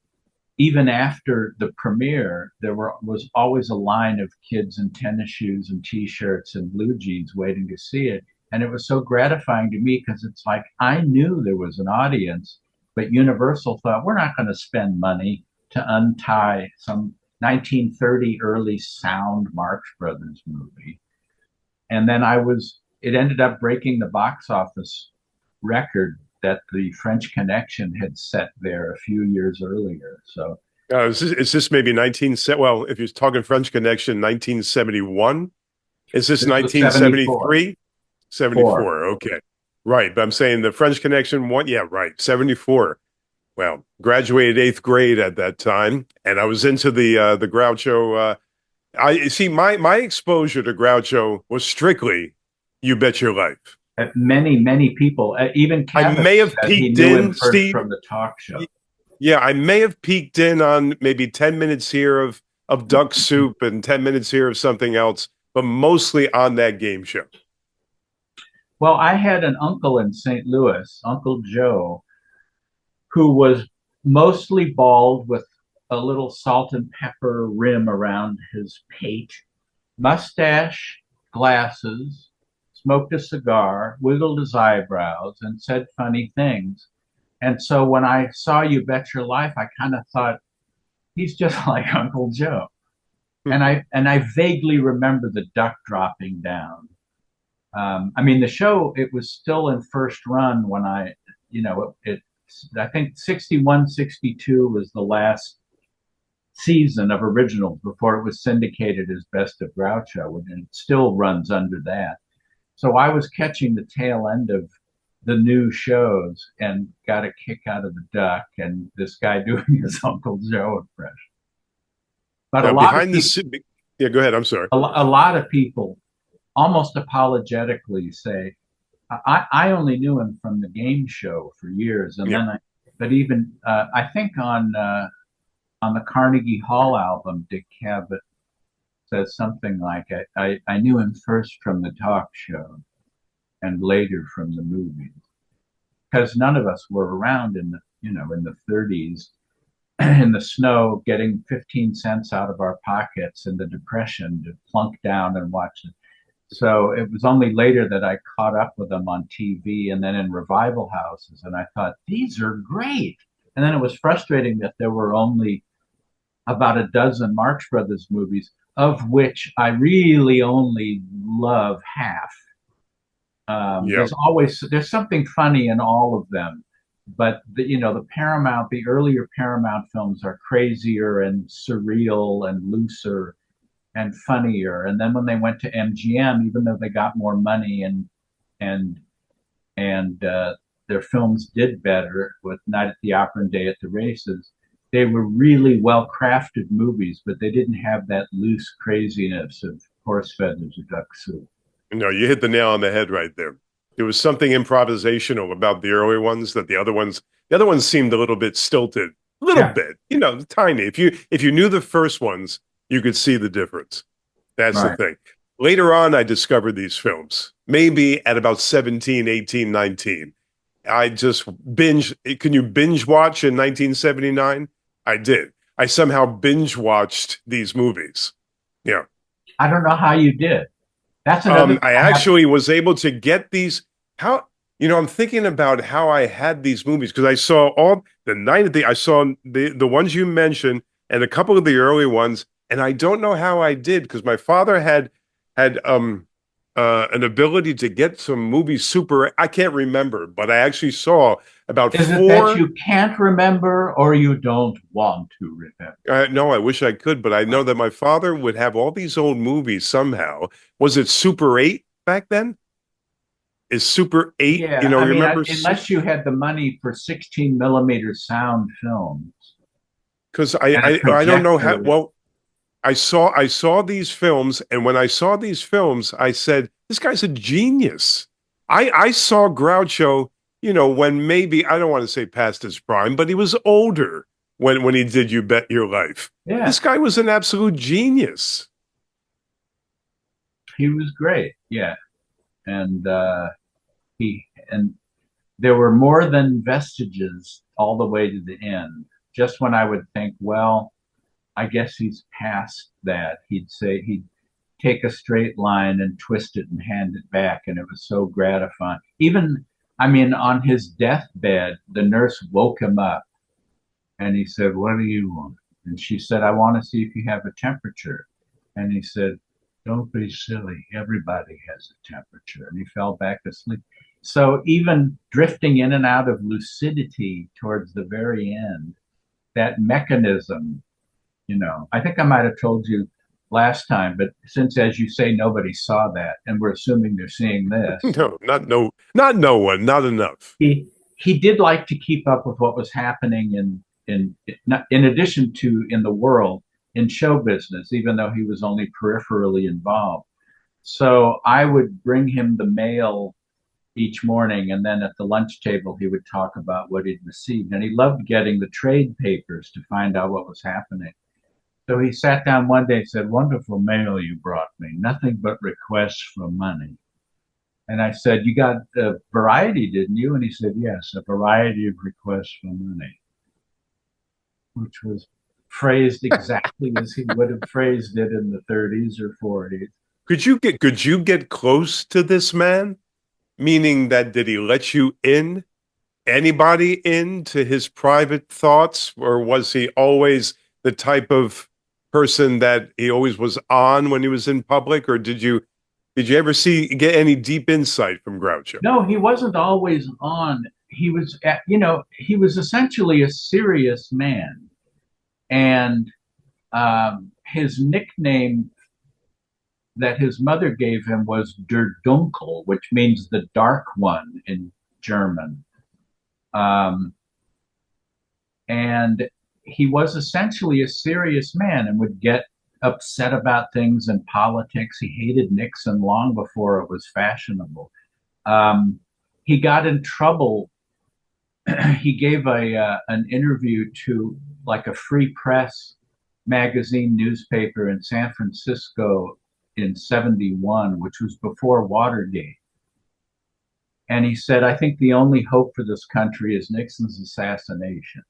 even after the premiere, was always a line of kids in tennis shoes and t-shirts and blue jeans waiting to see it. And it was so gratifying to me because it's like I knew there was an audience, but Universal thought we're not going to spend money to untie some 1930 early sound Marx Brothers movie. And then it ended up breaking the box office record that the French Connection had set there a few years earlier. So Is this maybe 19? Well, if you're talking French Connection, 1971. Is this this was 74. 1973? Four. 74. Okay. Right. But I'm saying the French Connection one. Yeah, right. 74. Well, graduated eighth grade at that time, and I was into the Groucho. I see my exposure to Groucho was strictly You Bet Your Life. Many people, even I Kevin may have said he peeked knew him in, first Steve. from the talk show. Yeah, I may have peeked in on maybe 10 minutes here of duck soup and 10 minutes here of something else, but mostly on that game show. Well, I had an uncle in St. Louis, Uncle Joe, who was mostly bald with a little salt and pepper rim around his pate, mustache, glasses, smoked a cigar, wiggled his eyebrows, and said funny things. And so when I saw You Bet Your Life, I kind of thought he's just like Uncle Joe. And I vaguely remember the duck dropping down. I mean, the show, it was still in first run when I think 61, 62 was the last season of originals before it was syndicated as Best of Groucho, and it still runs under that. So I was catching the tail end of the new shows and got a kick out of the duck and this guy doing his Uncle Joe impression. But a Now, lot of behind the people, scene, yeah, go ahead. I'm sorry. a lot of people almost apologetically say, I only knew him from the game show for years, and Yeah. but even I think on the Carnegie Hall album, Dick Cavett says something like, I knew him first from the talk show and later from the movies, because none of us were around in the 30s in the snow getting 15 cents out of our pockets in the Depression to plunk down and watch it. So it was only later that I caught up with them on TV and then in revival houses. And I thought, these are great. And then it was frustrating that there were only about a dozen Marx Brothers movies, of which I really only love half. Yeah. There's something funny in all of them, but the earlier Paramount films are crazier and surreal and looser and funnier. And then when they went to MGM, even though they got more money and their films did better with Night at the Opera and Day at the Races, they were really well crafted movies, but they didn't have that loose craziness of horse feathers or duck soup. No, you hit the nail on the head right there. There was something improvisational about the early ones that the other ones seemed a little bit stilted, a little Yeah, bit, tiny. If you knew the first ones, you could see the difference. That's the right. thing. Later on, I discovered these films, maybe at about 17, 18, 19. I just binge. Can you binge watch in 1979? I did. I somehow binge watched these movies. Yeah. I don't know how you did. That's another thing I I have. actually was able to get these. I'm thinking about how I had these movies because I saw all the night of I saw the ones you mentioned and a couple of the early ones, and I don't know how I did because my father had an ability to get some movies super. I can't remember, but I actually saw about Is it that four. you can't remember or you don't want to remember? No, I wish I could, but I know that my father would have all these old movies somehow. Was it Super 8 back then? Is Super 8, Yeah, you I mean, remember? unless you had the money for 16 millimeter sound films Because and a I don't know projector. how well I saw these films, and when I saw these films, I said, this guy's a genius. I saw Groucho, when maybe I don't want to say past his prime, but he was older when he did You Bet Your Life. Yeah, This guy was an absolute genius. he was great. Yeah, and he and there were more than vestiges all the way to the end. Just when I would think, well, I guess he's past that, he'd take a straight line and twist it and hand it back, and it was so gratifying. Even, I mean, on his deathbed, the nurse woke him up, and he said, "What do you want?" And she said, "I want to see if you have a temperature." And he said, "Don't be silly. Everybody has a temperature." And he fell back asleep. So even drifting in and out of lucidity towards the very end, that mechanism, I think I might have told you last time, but since, as you say, nobody saw that, and we're assuming they're seeing this, No, not no one, not enough. he did like to keep up with what was happening in addition to in the world in show business, even though he was only peripherally involved. So I would bring him the mail each morning, and then at the lunch table he would talk about what he'd received, and he loved getting the trade papers to find out what was happening. So he sat down one day and said, "Wonderful mail you brought me, nothing but requests for money." And I said, "You got a variety, didn't you?" And he said, "Yes, a variety of requests for money," which was phrased exactly as he would have phrased it in the 30s or 40s. Could you get close to this man? Meaning that did he let you in? Anybody into his private thoughts, or was he always the type of person that he always was on when he was in public, or did you ever get any deep insight from Groucho? No, he wasn't always on. He was essentially a serious man. And his nickname that his mother gave him was Der Dunkel, which means the dark one in German. Um, and he was essentially a serious man and would get upset about things in politics. He hated Nixon long before it was fashionable. Um, he got in trouble. He gave an interview to like a free press magazine newspaper in San Francisco in 71, which was before Watergate. And he said, "I think the only hope for this country is Nixon's assassination,"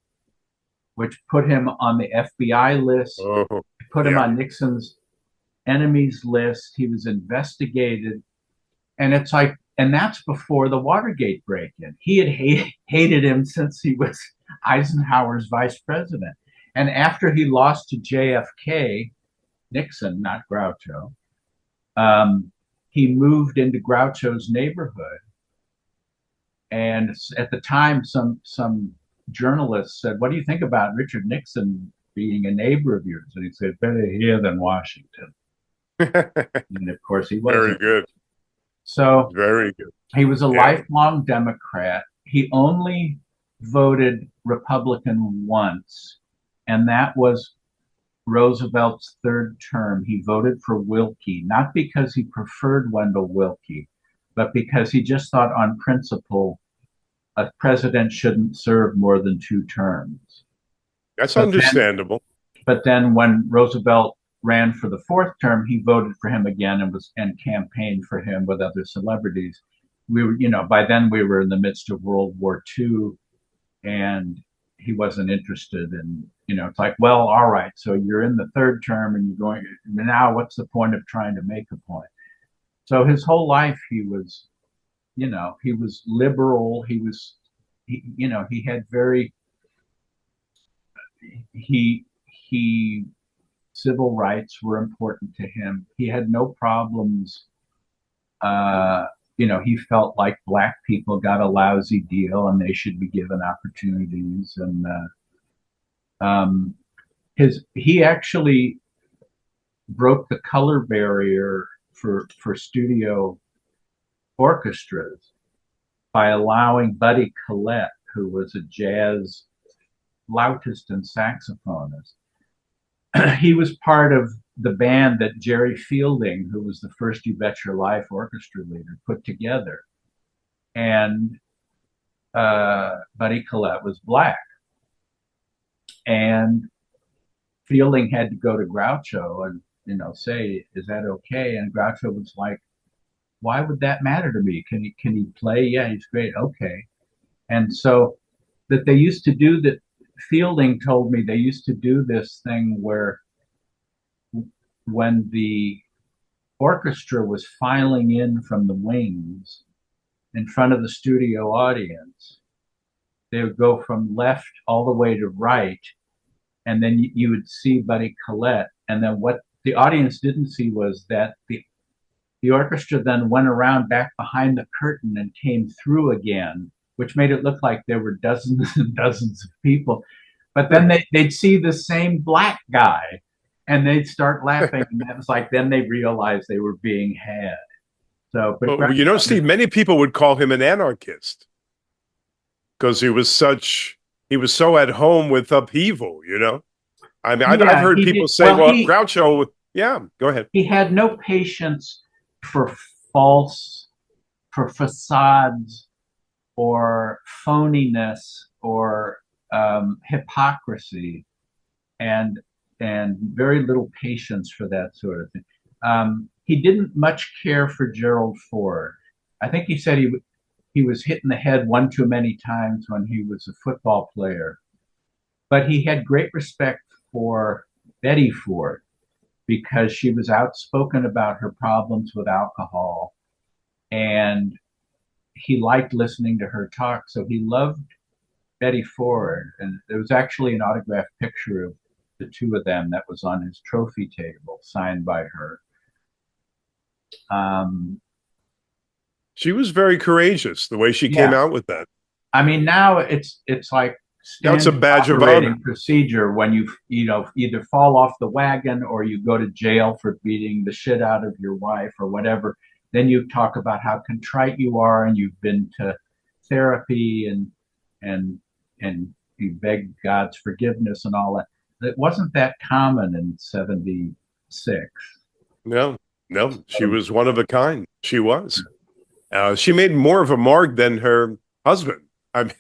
which put him on the FBI list, Oh, put him yeah. on Nixon's enemies list. He was investigated. And it's like, and that's before the Watergate break in. He had hated him since he was Eisenhower's vice president. And after he lost to JFK, Nixon, not Groucho, he moved into Groucho's neighborhood. And at the time, some journalists said, "What do you think about Richard Nixon being a neighbor of yours?" And he said, "Better here than Washington." And of course, he Very wasn't. good. So Very good. he was a Yeah. lifelong Democrat. He only voted Republican once, and that was Roosevelt's third term. He voted for Willkie, not because he preferred Wendell Willkie, but because he just thought on principle a president shouldn't serve more than two terms. That's But then, understandable. but then when Roosevelt ran for the fourth term, he voted for him again and campaigned for him with other celebrities. We were, by then we were in the midst of World War II, and he wasn't interested in, it's like, well, all right, so you're in the third term and you're going now. What's the point of trying to make a point? So his whole life he was liberal. He had very he civil rights were important to him. He had no problems. He felt like black people got a lousy deal and they should be given opportunities. And he actually broke the color barrier for studio orchestras by allowing Buddy Collette, who was a jazz flautist and saxophonist. He was part of the band that Jerry Fielding, who was the first You Bet Your Life orchestra leader, put together. And Buddy Collette was black. And Fielding had to go to Groucho and, say, "Is that okay?" And Groucho was like, "Why would that matter to me? Can he play? Yeah, he's great. Okay." And so that they used to do that. Fielding told me they used to do this thing where when the orchestra was filing in from the wings in front of the studio audience, they would go from left all the way to right, and then you would see Buddy Collette. And then what the audience didn't see was that The orchestra then went around back behind the curtain and came through again, which made it look like there were dozens and dozens of people. But then they'd see the same black guy and they'd start laughing. And that was like, then they realized they were being had. So, but Well, Steve, many people would call him an anarchist because he was so at home with upheaval, you know? I mean, I've yeah, heard he people did. say, Well, well, Groucho, yeah, go ahead. he had no patience for false, for facades or phoniness or hypocrisy, and very little patience for that sort of thing. He didn't much care for Gerald Ford. I think he said he was hit in the head one too many times when he was a football player, but he had great respect for Betty Ford because she was outspoken about her problems with alcohol, and he liked listening to her talk. So he loved Betty Ford, and there was actually an autographed picture of the two of them that was on his trophy table, signed by her. Um, She was very courageous the way she came yeah, out with that. I mean now it's like Now it's a standard badge of honor. operating procedure when you know either fall off the wagon or you go to jail for beating the shit out of your wife or whatever. Then you talk about how contrite you are and you've been to therapy and and you beg God's forgiveness and all that. It wasn't that common in '76. No, no, she was one of a kind. She was. She made more of a mark than her husband. I mean,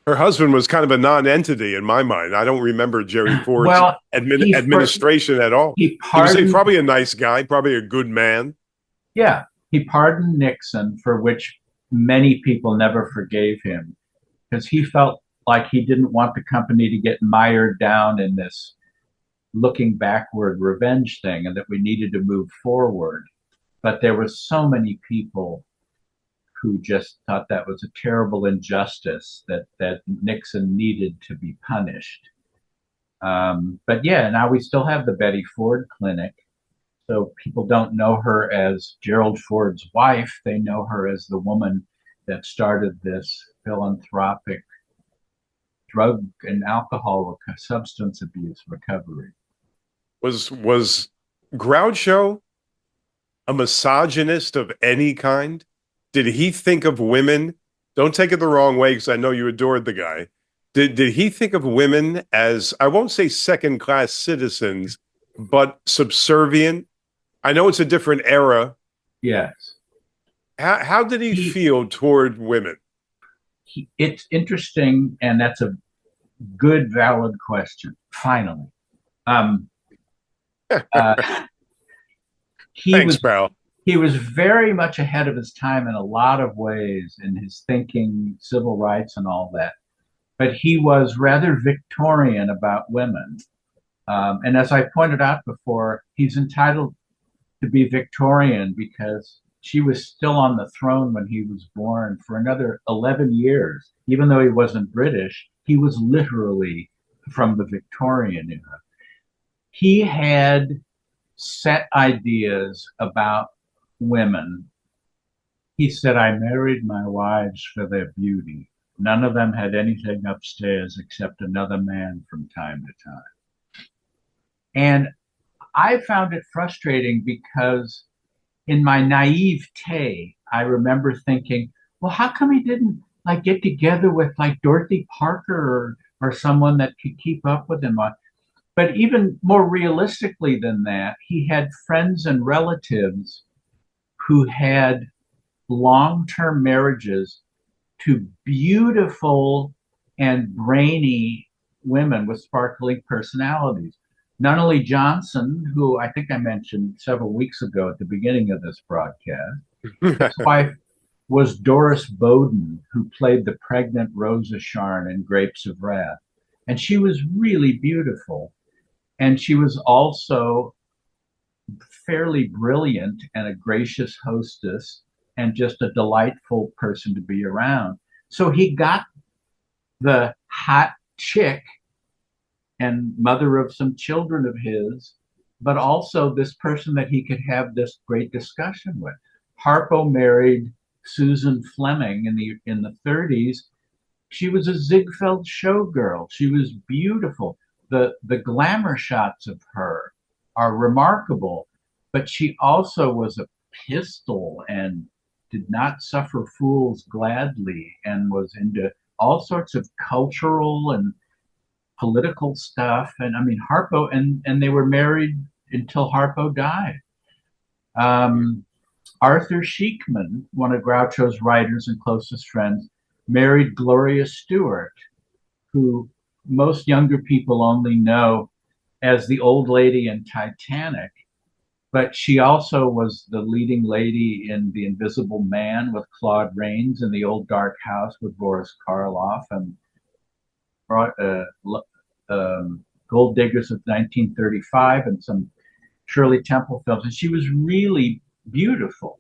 her husband was kind of a non-entity in my mind. I don't remember Jerry Ford's Well, administration at all. he He was pardoned probably a nice guy, probably a good man. yeah, he pardoned Nixon, for which many people never forgave him because he felt like he didn't want the company to get mired down in this looking backward revenge thing and that we needed to move forward. But there were so many people who just thought that was a terrible injustice that Nixon needed to be punished. But yeah, now we still have the Betty Ford Clinic. So people don't know her as Gerald Ford's wife. They know her as the woman that started this philanthropic drug and alcohol substance abuse recovery. Was Groucho a misogynist of any kind? Did he think of women? Don't take it the wrong way, because I know you adored the guy. Did he think of women as, I won't say second class citizens, but subservient? I know it's a different era. Yes. How did he He, feel toward women? it's interesting, and that's a good, valid question. Finally, um, uh, he Thanks, was pal. he was very much ahead of his time in a lot of ways in his thinking, civil rights, and all that. But he was rather Victorian about women. And as I pointed out before, he's entitled to be Victorian because she was still on the throne when he was born for another 11 years. Even though he wasn't British, he was literally from the Victorian era. He had set ideas about women. He said, I married my wives for their beauty. None of them had anything upstairs except another man from time to time. And I found it frustrating because in my naivete, I remember thinking, well, how come he didn't like get together with like Dorothy Parker or someone that could keep up with him? But even more realistically than that, he had friends and relatives who had long-term marriages to beautiful and brainy women with sparkling personalities. Nunnally Johnson, who I think I mentioned several weeks ago at the beginning of this broadcast, his wife was Doris Bowden, who played the pregnant Rosa Sharn in Grapes of Wrath. And she was really beautiful. And she was also fairly brilliant and a gracious hostess and just a delightful person to be around. So he got the hot chick and mother of some children of his but also this person that he could have this great discussion with. Harpo married Susan Fleming in the 30s. She was a Ziegfeld showgirl. She was beautiful. The glamour shots of her are remarkable, but she also was a pistol and did not suffer fools gladly and was into all sorts of cultural and political stuff. And I mean, Harpo, and they were married until Harpo died. Um, Arthur Sheikman, one of Groucho's writers and closest friends, married Gloria Stewart, who most younger people only know as the old lady in Titanic. But she also was the leading lady in The Invisible Man with Claude Rains, in The Old Dark House with Boris Karloff, and uh, Gold Diggers of 1935, and some Shirley Temple films. And she was really beautiful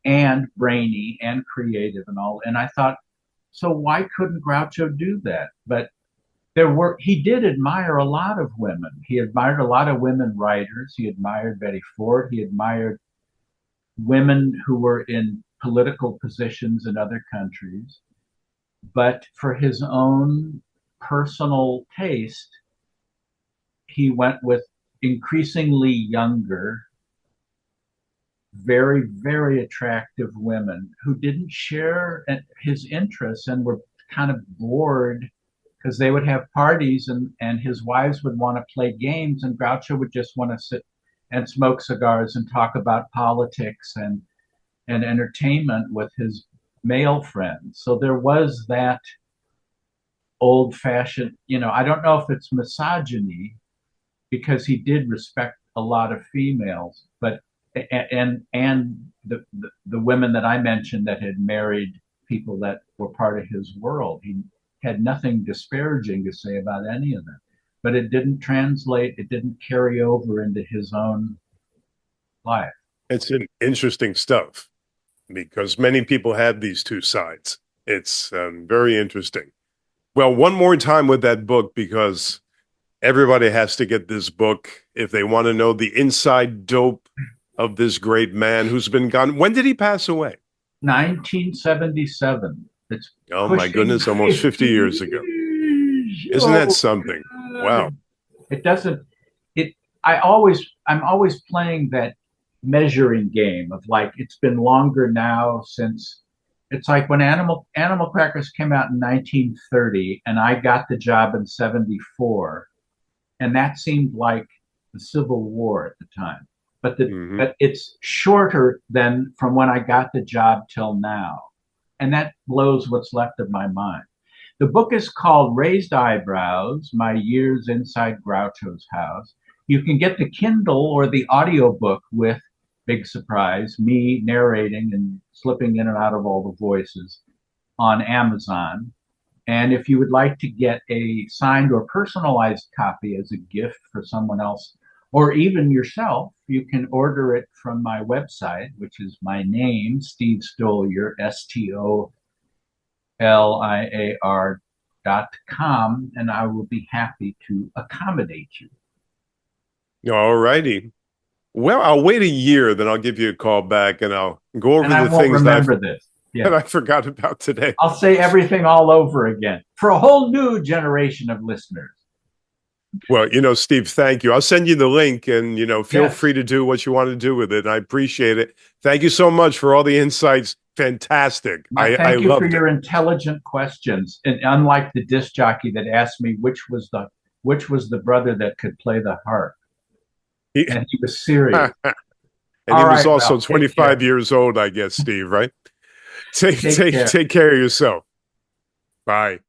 and brainy and creative and all. And I thought, so why couldn't Groucho do that? But he did admire a lot of women. He admired a lot of women writers. He admired Betty Ford. He admired women who were in political positions in other countries. But for his own personal taste, he went with increasingly younger, very, very attractive women who didn't share his interests and were kind of bored because they would have parties, and his wives would want to play games, and Groucho would just want to sit and smoke cigars and talk about politics and entertainment with his male friends. So there was that old fashioned, I don't know if it's misogyny because he did respect a lot of females, but the women that I mentioned that had married people that were part of his world, he had nothing disparaging to say about any of them. But it didn't translate, it didn't carry over into his own life. It's interesting stuff because many people have these two sides. It's very interesting. Well, one more time with that book, because everybody has to get this book if they want to know the inside dope of this great man who's been gone. When did he pass away? 1977. It's Oh my goodness, almost 50 years ago. Isn't that something? Wow. It doesn't, it, I'm always playing that measuring game of like, it's been longer now since, it's like when Animal Crackers came out in 1930 and I got the job in 74. And that seemed like the Civil War at the time. But it's shorter than from when I got the job till now. And that blows what's left of my mind. The book is called Raised Eyebrows, My Years Inside Groucho's House. You can get the Kindle or the audiobook with, big surprise, me narrating and slipping in and out of all the voices on Amazon. And if you would like to get a signed or personalized copy as a gift for someone else, or even yourself, you can order it from my website, which is my name, Steve Stoliar, STOLIAR.com, and I will be happy to accommodate you. All righty. Well, I'll wait a year, then I'll give you a call back and I'll go over the things that I forgot about today. I'll say everything all over again for a whole new generation of listeners. Well, Steve, thank you. I'll send you the link and, feel free to do what you want to do with it. I appreciate it. Thank you so much for all the insights. Fantastic. Thank you for your intelligent questions. And unlike the disc jockey that asked me which was the brother that could play the harp. And he was serious. And he was also 25 years old, I guess, Steve, right? Take care of yourself. Bye.